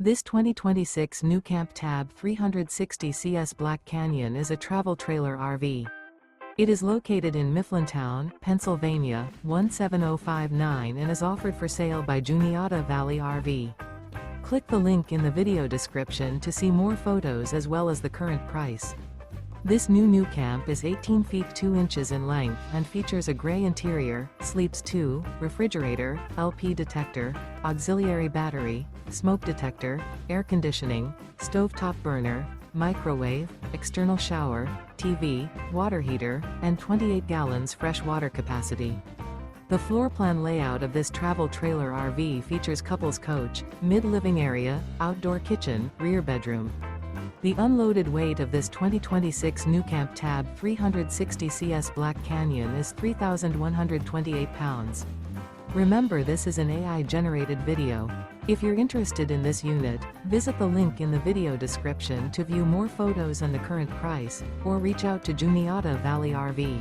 This 2026 NuCamp Tab 360 CS Black Canyon is a travel trailer RV. It is located in Mifflintown, Pennsylvania, 17059 and is offered for sale by Juniata Valley RV. Click the link in the video description to see more photos as well as the current price. This new NuCamp is 18 feet 2 inches in length and features a gray interior, sleeps 2, refrigerator, LP detector, auxiliary battery, smoke detector, air conditioning, stovetop burner, microwave, external shower, TV, water heater, and 28 gallons fresh water capacity. The floor plan layout of this travel trailer RV features couples coach, mid-living area, outdoor kitchen, rear bedroom. The unloaded weight of this 2026 NuCamp Tab 360 CS Black Canyon is 3,128 pounds. Remember, this is an AI-generated video. If you're interested in this unit, visit the link in the video description to view more photos and the current price, or reach out to Juniata Valley RV.